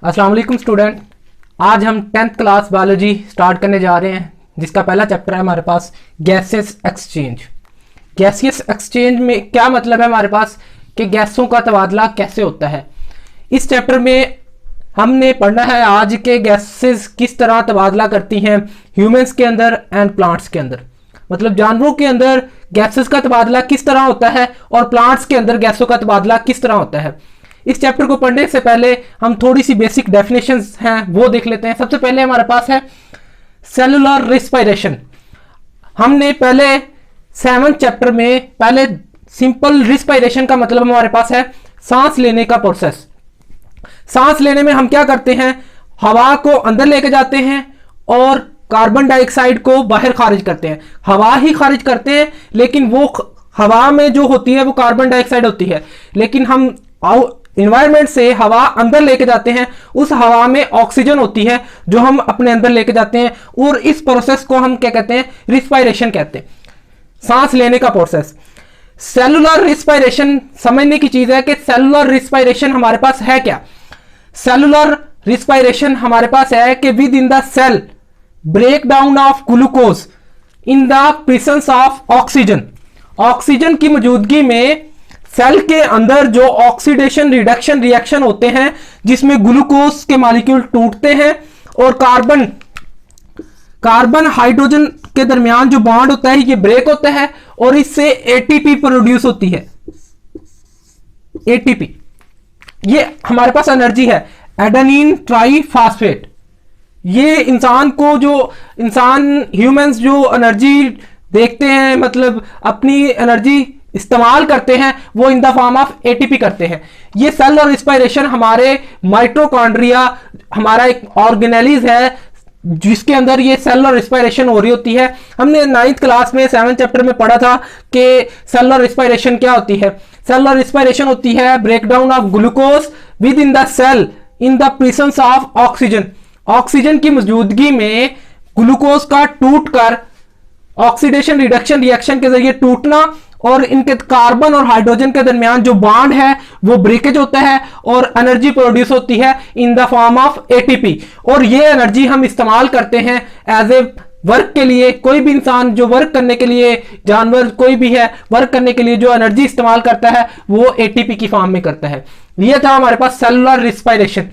अस्सलाम वालेकुम स्टूडेंट। आज हम 10th क्लास बायोलॉजी स्टार्ट करने जा रहे हैं, जिसका पहला चैप्टर है हमारे पास गैसियस एक्सचेंज। गैसियस एक्सचेंज में क्या मतलब है हमारे पास कि गैसों का तबादला कैसे होता है। इस चैप्टर में हमने पढ़ना है आज के गैसेस किस तरह तबादला करती हैं ह्यूमंस के अंदर एंड प्लांट्स के अंदर। मतलब जानवरों के अंदर गैसेस का तबादला किस तरह होता है और प्लांट्स के अंदर गैसों का तबादला किस तरह होता है। इस चैप्टर को पढ़ने से पहले हम थोड़ी सी बेसिक डेफिनेशंस हैं वो देख लेते हैं। सबसे पहले हमारे पास है सेलुलर रिस्पायरेशन। हमने पहले 7th चैप्टर में पहले सिंपल रिस्पायरेशन का मतलब हमारे पास है सांस लेने का प्रोसेस। सांस लेने में हम क्या करते हैं, हवा को अंदर लेके जाते हैं और कार्बन डाइऑक्साइड को बाहर खारिज करते हैं। हवा ही खारिज करते हैं, लेकिन वो हवा में जो होती है वो कार्बन डाइऑक्साइड होती है, लेकिन हम इन्वायरमेंट से हवा अंदर लेके जाते हैं। उस हवा में ऑक्सीजन होती है जो हम अपने अंदर लेके जाते हैं, और इस प्रोसेस को हम क्या कहते हैं, रिस्पायरेशन कहते हैं, सांस लेने का प्रोसेस। सेलुलर रिस्पायरेशन समझने की चीज है कि सेलुलर रिस्पायरेशन हमारे पास है क्या। सेलुलर रिस्पायरेशन हमारे पास है कि within the cell break down of glucose in the presence of oxygen. Oxygen की मौजूदगी में सेल के अंदर जो ऑक्सीडेशन रिडक्शन रिएक्शन होते हैं, जिसमें ग्लूकोज के मॉलिक्यूल टूटते हैं और कार्बन हाइड्रोजन के दरमियान जो बॉन्ड होता है ये ब्रेक होता है और इससे एटीपी प्रोड्यूस होती है। एटीपी ये हमारे पास एनर्जी है, एडेनिन ट्राइफॉस्फेट। ये इंसान ह्यूमंस जो एनर्जी देखते हैं, मतलब अपनी एनर्जी इस्तेमाल करते हैं, वो in the form of ATP करते हैं। ये सेल और रिस्पायरेशन हमारे माइटोकॉन्ड्रिया, हमारा एक ऑर्गेनेलिज है जिसके अंदर ये सेल और रिस्पायरेशन हो रही होती है। हमने 9th क्लास में 7th चैप्टर में पढ़ा था कि सेल और रिस्पायरेशन क्या होती है। सेल और रिस्पायरेशन होती है breakdown of glucose within the cell in the presence of oxygen. Oxygen की मौजूदगी में ग्लूकोज का टूटकर ऑक्सीडेशन रिडक्शन रिएक्शन के जरिए टूटना और इनके कार्बन और हाइड्रोजन के दरमियान जो बॉन्ड है वो ब्रेकेज होता है और एनर्जी प्रोड्यूस होती है in the form of ATP. और ये एनर्जी हम इस्तेमाल करते हैं एज ए वर्क के लिए। कोई भी इंसान जो वर्क करने के लिए, जानवर कोई भी है, वर्क करने के लिए जो एनर्जी इस्तेमाल करता है वो एटीपी की फॉर्म में करता है। ये था हमारे पास सेलुलर रिस्पायरेशन।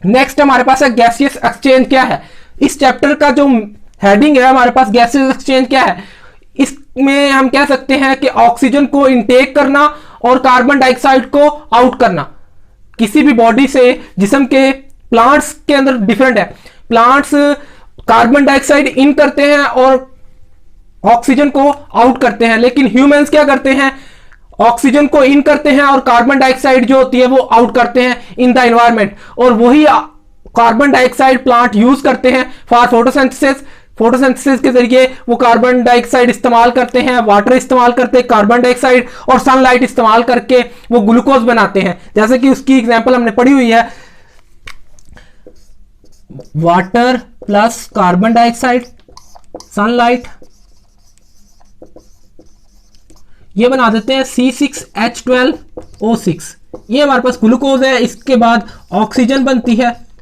नेक्स्ट हमारे पास है गैसियस एक्सचेंज। क्या है इस चैप्टर का जो हेडिंग है हमारे पास, गैसियस एक्सचेंज क्या है। इसमें हम कह सकते हैं कि ऑक्सीजन को इनटेक करना और कार्बन डाइऑक्साइड को आउट करना किसी भी बॉडी से, जिस्म के। प्लांट्स के अंदर डिफरेंट है, प्लांट्स कार्बन डाइऑक्साइड इन करते हैं और ऑक्सीजन को आउट करते हैं, लेकिन ह्यूमंस क्या करते हैं, ऑक्सीजन को इन करते हैं और कार्बन डाइऑक्साइड जो होती है वो आउट करते हैं इन द एनवायरमेंट। और वही कार्बन डाइऑक्साइड प्लांट यूज करते हैं फॉर फोटोसिंथेसिस। फोटोसिंथेसिस के जरिए वो कार्बन डाइऑक्साइड इस्तेमाल करते हैं, वाटर इस्तेमाल करते हैं, कार्बन डाइऑक्साइड और सनलाइट इस्तेमाल करके वो ग्लूकोज बनाते हैं। जैसे कि उसकी एग्जांपल हमने पढ़ी हुई है, water plus carbon dioxide sunlight, ये बना देते हैं C6H12O6। ये हमारे पास ग्लूकोज है। इसके बाद ऑक्सीजन बनती है।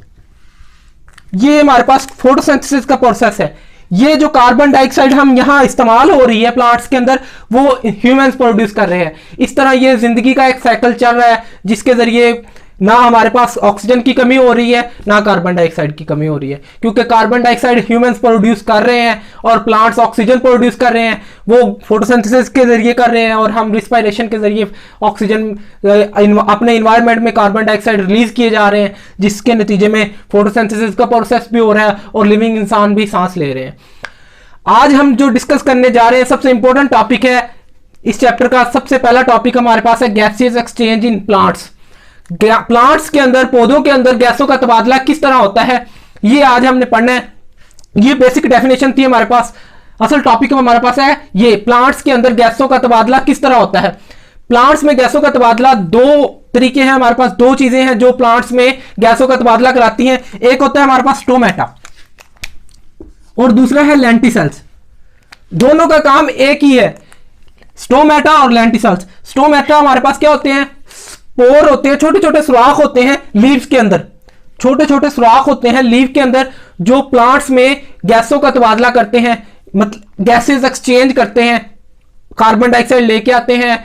ये हमारे पास फोटोसिंथेसिस का प्रोसेस है। ये जो कार्बन डाइऑक्साइड हम यहां इस्तेमाल हो रही है प्लांट्स के अंदर, वो ह्यूमंस प्रोड्यूस कर रहे हैं। इस तरह ये जिंदगी का एक साइकिल चल रहा है, जिसके जरिए ना हमारे पास ऑक्सीजन की कमी हो रही है ना कार्बन डाइऑक्साइड की कमी हो रही है, क्योंकि कार्बन डाइऑक्साइड ह्यूमंस प्रोड्यूस कर रहे हैं और प्लांट्स ऑक्सीजन प्रोड्यूस कर रहे हैं। वो फोटोसिंथेसिस के जरिए कर रहे हैं और हम रिस्पायरेशन के जरिए ऑक्सीजन अपने इन्वायरमेंट में कार्बन डाइऑक्साइड रिलीज किए जा रहे हैं, जिसके नतीजे में फोटोसिंथेसिस का प्रोसेस भी हो रहा है और लिविंग इंसान भी सांस ले रहे हैं। आज हम जो डिस्कस करने जा रहे हैं सबसे इंपॉर्टेंट टॉपिक है इस चैप्टर का। सबसे पहला टॉपिक हमारे पास है gaseous exchange in plants. Plants के अंदर, पौधों के अंदर गैसों का तबादला किस तरह होता है, ये आज हमने पढ़ना है। ये बेसिक डेफिनेशन थी हमारे पास। असल टॉपिक हमारे पास है ये, प्लांट्स के अंदर गैसों का तबादला किस तरह होता है। प्लांट्स में गैसों का तबादला दो तरीके हैं हमारे पास, दो चीजें हैं जो प्लांट्स में गैसों का तबादला कराती हैं। एक होता है हमारे पास स्टोमेटा और दूसरा है लेंटिसेल्स। दोनों का काम एक ही है, स्टोमेटा और लेंटिसेल्स। स्टोमेटा हमारे पास क्या होते हैं, स्पोर होते हैं, छोटे छोटे सुराख होते हैं लीव्स के अंदर, छोटे छोटे सुराख होते हैं लीफ के अंदर, जो प्लांट्स में गैसों का तबादला करते हैं, मतलब गैसेस एक्सचेंज करते हैं, कार्बन डाइऑक्साइड लेके आते हैं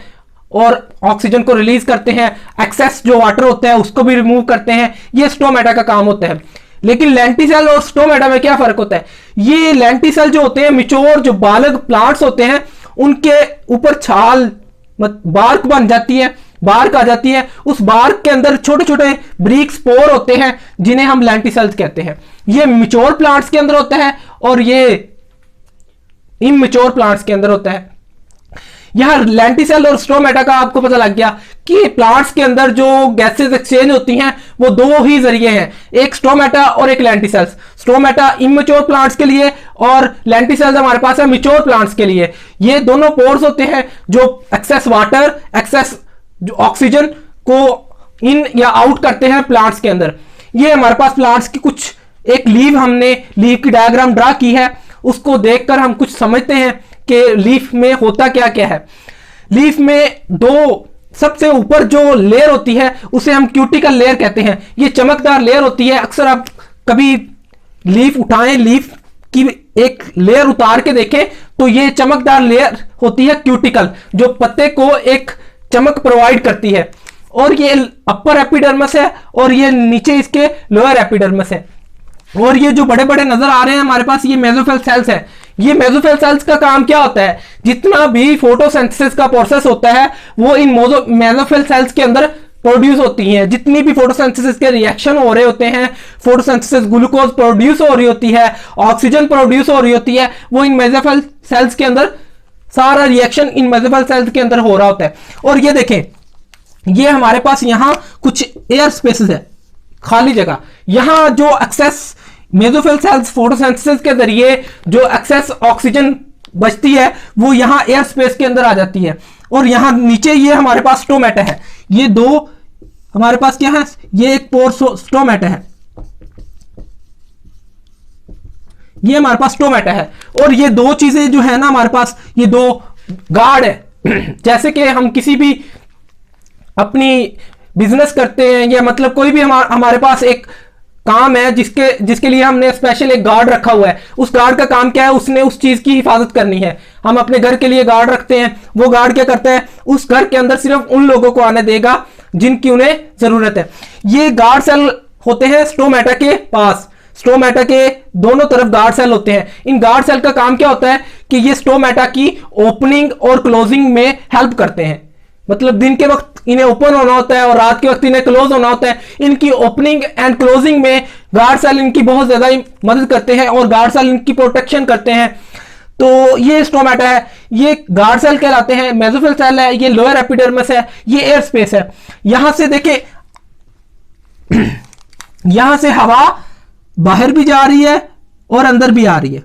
और ऑक्सीजन को रिलीज करते हैं, एक्सेस जो वाटर होता है उसको भी रिमूव करते हैं। ये स्टोमेटा का काम होता है। लेकिन लेंटिसेल और स्टोमेटा में क्या फर्क होता है? ये लेंटिसेल जो होते हैं, मिच्योर जो बालग प्लांट्स होते हैं, उनके ऊपर छाल बार्क बन जाती है, बार्क आ जाती है। उस बार्क के अंदर छोटे छोटे ब्रीक स्पोर होते हैं जिन्हें हम लेंटिसेल्स कहते हैं। ये मिच्योर प्लांट्स के अंदर होता है और ये इमैच्योर प्लांट्स के अंदर होता है। यहां लेंटिसेल और स्टोमेटा का आपको पता लग गया कि प्लांट्स के अंदर जो गैसेस एक्सचेंज होती हैं वो दो ही जरिए हैं, एक स्टोमेटा और एक लेंटिसेल्स। स्टोमेटा इमैच्योर प्लांट्स के लिए और लेंटिसेल्स हमारे पास है मैच्योर प्लांट्स के लिए। ये दोनों पोर्स होते हैं जो एक्सेस वाटर, एक्सेस जो ऑक्सीजन को इन या आउट करते हैं प्लांट्स के अंदर। ये हमारे पास प्लांट्स की कुछ एक लीफ, हमने लीफ की डायग्राम ड्रा की है, उसको देखकर हम कुछ समझते हैं कि लीफ में होता क्या क्या है। लीफ में दो सबसे ऊपर जो लेयर होती है उसे हम क्यूटिकल लेयर कहते हैं। ये चमकदार लेयर होती है। अक्सर आप कभी लीफ उठाएं, लीफ की एक लेयर उतार के देखें तो ये चमकदार लेयर होती है क्यूटिकल, जो पत्ते को एक चमक प्रोवाइड करती है। और ये अपर एपिडर्मिस है और ये नीचे इसके लोअर एपिडर्मिस है। और ये जो बड़े बड़े नजर आ रहे हैं हमारे पास, ये मेसोफिल सेल्स है। ये मेसोफिल सेल्स का काम क्या होता है? जितना भी फोटोसिंथेसिस का प्रोसेस होता है वो इन मेसोफिल सेल्स के अंदर प्रोड्यूस होती हैं। जितनी भी फोटोसिंथेसिस के रिएक्शन हो रहे होते हैं, फोटोसिंथेसिस ग्लूकोज प्रोड्यूस हो रही होती है, ऑक्सीजन प्रोड्यूस हो रही होती है, वो इन मेसोफिल सेल्स के अंदर सारा रिएक्शन इन मेसोफिल सेल्स के अंदर हो रहा होता है। और ये देखें, ये हमारे पास यहां कुछ एयर स्पेसेस है, खाली जगह। यहां जो एक्सेस मेसोफिल सेल्स फोटोसिंथेसिस के जरिए जो एक्सेस ऑक्सीजन बचती है वो यहां एयर स्पेस के अंदर आ जाती है। और यहां नीचे ये हमारे पास स्टोमेटा है। ये दो हमारे पास क्या है? ये एक पोर स्टोमेटा है, ये हमारे पास स्टोमेटा है। और ये दो चीजें जो है ना हमारे पास, ये दो गार्ड है। जैसे कि हम किसी भी अपनी बिजनेस करते हैं या मतलब कोई भी हमारे पास एक काम है जिसके लिए हमने स्पेशल एक गार्ड रखा हुआ है। उस गार्ड का काम क्या है? उसने उस चीज की हिफाजत करनी है। हम अपने घर के लिए गार्ड रखते हैं, वो गार्ड क्या करता है? उस घर के अंदर सिर्फ उन लोगों को आने देगा जिनकी उन्हें जरूरत है। ये गार्ड सेल होते हैं स्टोमेटा के पास। स्टोमेटा के दोनों तरफ गार्ड सेल होते हैं। इन गार्ड सेल का काम क्या होता है कि ये स्टोमेटा की ओपनिंग और क्लोजिंग में हेल्प करते हैं। मतलब दिन के वक्त इन्हें ओपन होना होता है और रात के वक्त इन्हें क्लोज होना होता है। इनकी ओपनिंग एंड क्लोजिंग में गार्ड सेल इनकी बहुत ज्यादा मदद करते हैं और गार्ड सेल इनकी प्रोटेक्शन करते हैं। तो ये स्टोमेटा है, ये गार्ड सेल कहलाते हैं। मेसोफिल सेल है, ये लोअर एपिडर्मिस है, ये एयर स्पेस है। यहां से देखें, यहां से हवा बाहर भी जा रही है और अंदर भी आ रही है।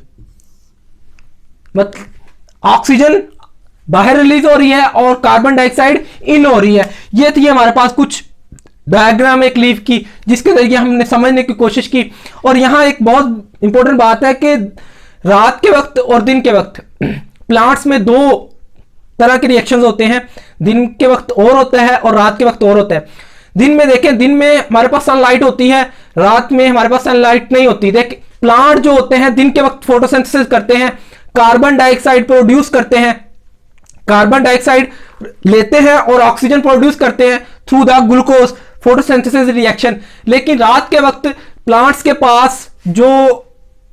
मतलब ऑक्सीजन बाहर रिलीज हो रही है और कार्बन डाइऑक्साइड इन हो रही है। ये थी हमारे पास कुछ डायग्राम एक लीफ की जिसके जरिए हमने समझने की कोशिश की। और यहां एक बहुत इंपॉर्टेंट बात है कि रात के वक्त और दिन के वक्त प्लांट्स में दो तरह के रिएक्शंस होते हैं। दिन के वक्त और होता है और रात के वक्त और होता है। दिन में देखें, दिन में हमारे पास सनलाइट होती है, रात में हमारे पास सनलाइट नहीं होती। देख, प्लांट जो होते हैं दिन के वक्त फोटोसिंथेसिस करते हैं, कार्बन डाइऑक्साइड प्रोड्यूस करते हैं, कार्बन डाइऑक्साइड लेते हैं और ऑक्सीजन प्रोड्यूस करते हैं through the glucose photosynthesis reaction. लेकिन रात के वक्त प्लांट्स के पास जो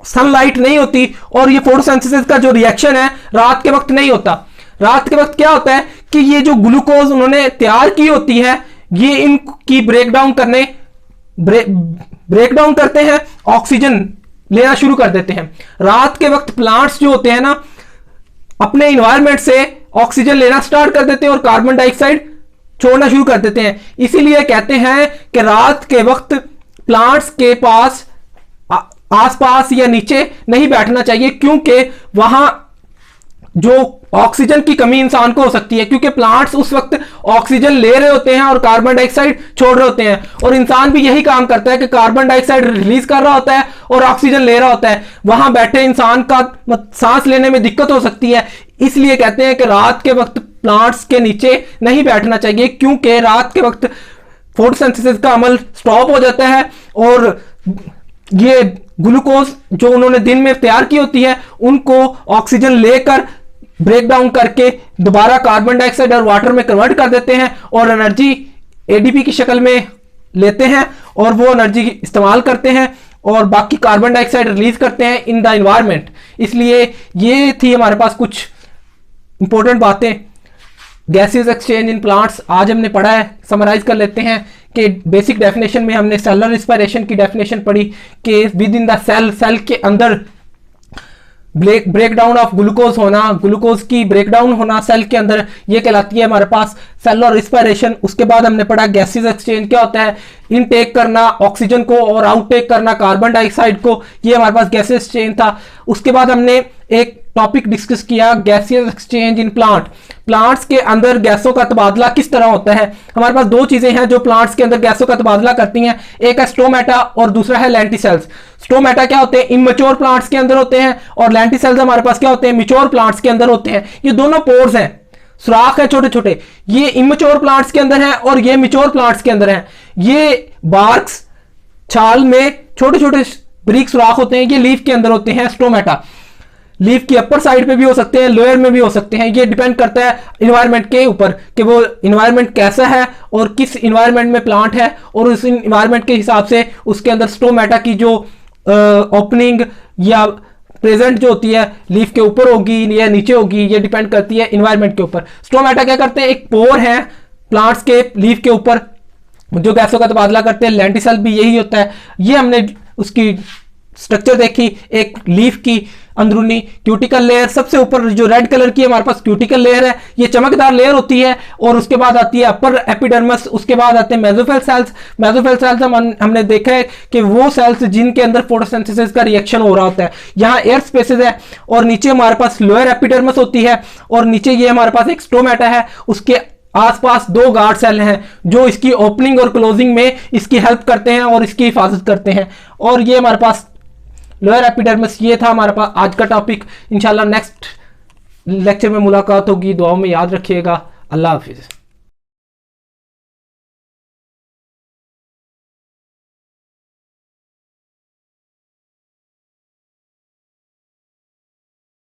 सनलाइट नहीं होती और ये फोटोसिंथेसिस का जो रिएक्शन है रात के वक्त नहीं होता। रात के वक्त क्या होता है कि ये जो ग्लूकोज उन्होंने तैयार की होती है ये इनकी ब्रेकडाउन करते हैं, ऑक्सीजन लेना शुरू कर देते हैं। रात के वक्त प्लांट्स जो होते हैं ना अपने इन्वायरमेंट से ऑक्सीजन लेना स्टार्ट कर देते हैं और कार्बन डाइऑक्साइड छोड़ना शुरू कर देते हैं। इसीलिए कहते हैं कि रात के वक्त प्लांट्स के पास आसपास या नीचे नहीं बैठना चाहिए, क्योंकि वहां जो ऑक्सीजन की कमी इंसान को हो सकती है, क्योंकि प्लांट्स उस वक्त ऑक्सीजन ले रहे होते हैं और कार्बन डाइऑक्साइड छोड़ रहे होते हैं। और इंसान भी यही काम करता है कि कार्बन डाइऑक्साइड रिलीज कर रहा होता है और ऑक्सीजन ले रहा होता है। वहां बैठे इंसान का सांस लेने में दिक्कत हो सकती है। इसलिए कहते हैं कि रात के वक्त प्लांट्स के नीचे नहीं बैठना चाहिए, क्योंकि रात के वक्त फोटोसिंथेसिस का अमल स्टॉप हो जाता है और ये ग्लूकोज जो उन्होंने दिन में तैयार की होती है उनको ऑक्सीजन लेकर ब्रेक डाउन करके दोबारा कार्बन डाइऑक्साइड और वाटर में कन्वर्ट कर देते हैं और एनर्जी एडीपी की शक्ल में लेते हैं और वो एनर्जी इस्तेमाल करते हैं और बाकी कार्बन डाइऑक्साइड रिलीज करते हैं इन द एनवायरनमेंट। इसलिए ये थी हमारे पास कुछ इंपॉर्टेंट बातें गैसेस एक्सचेंज इन प्लांट्स। आज हमने पढ़ा है, समराइज कर लेते हैं कि बेसिक डेफिनेशन में हमने सेलुलर रिस्पिरेशन की डेफिनेशन पढ़ी कि विद इन द सेल के अंदर ब्रेकडाउन ऑफ ग्लूकोज होना, ग्लूकोज की ब्रेकडाउन होना सेल के अंदर, ये कहलाती है हमारे पास सेलुलर रिस्पिरेशन। उसके बाद हमने पढ़ा गैसेस एक्सचेंज क्या होता है, इनटेक करना ऑक्सीजन को और आउटटेक करना कार्बन डाइऑक्साइड को, ये हमारे पास गैसेस एक्सचेंज था। उसके बाद हमने एक टॉपिक डिस्कस किया गैसेस एक्सचेंज इन प्लांट्स के अंदर गैसों का तबादला किस तरह होता है। हमारे पास दो चीजें हैं जो प्लांट्स के अंदर गैसों का तबादला करती हैं, एक है स्टोमेटा और दूसरा है लेंटिसेल्स। स्टोमेटा क्या होते हैं, इमेच्योर प्लांट्स के अंदर होते हैं और लेंटिसेल्स हमारे पास क्या होते हैं, मैच्योर प्लांट्स के अंदर होते हैं। ये दोनों पोर्स हैं, सुराख है छोटे छोटे, ये इमेच्योर प्लांट्स के अंदर है और ये मैच्योर प्लांट्स के अंदर है। ये बार्क्स छाल में छोटे छोटे ब्रीक सुराख होते हैं, ये लीफ के अंदर होते हैं स्टोमेटा। लीफ की अपर साइड पे भी हो सकते हैं, लोअर में भी हो सकते हैं, ये डिपेंड करता है इन्वायरमेंट के ऊपर कि वो इन्वायरमेंट कैसा है और किस इन्वायरमेंट में प्लांट है और उस इन्वायरमेंट के हिसाब से उसके अंदर स्टोमेटा की जो ओपनिंग या प्रेजेंट जो होती है लीफ के ऊपर होगी या नीचे होगी, ये डिपेंड करती है इन्वायरमेंट के ऊपर। स्टोमेटा क्या करते हैं, एक पोर है प्लांट्स के लीफ के ऊपर जो गैसों का तबादला करते हैं। लेंटिसेल भी यही होता है। ये हमने उसकी स्ट्रक्चर देखी, एक लीफ की अंदरूनी क्यूटिकल लेयर, सबसे ऊपर जो रेड कलर की हमारे पास क्यूटिकल लेयर है, ये चमकदार लेयर होती है और उसके बाद आती है अपर एपिडर्मिस, उसके बाद आते हैं मेसोफिल सेल्स। मेसोफिल सेल्स हमने देखा है कि वो सेल्स जिनके अंदर फोटोसिंथेसिस का रिएक्शन हो रहा होता है। यहाँ एयर स्पेसेस है और नीचे हमारे पास लोअर एपिडर्मिस होती है और नीचे ये हमारे पास एक स्टोमेटा है, उसके आसपास दो गार्ड सेल हैं जो इसकी ओपनिंग और क्लोजिंग में इसकी हेल्प करते हैं और इसकी हिफाजत करते हैं। और ये हमारे पास लोअर एपिडर्मिस। ये था हमारे पास आज का टॉपिक। इंशाल्लाह नेक्स्ट लेक्चर में मुलाकात होगी, दुआओं में याद रखिएगा। अल्लाह हाफिज़।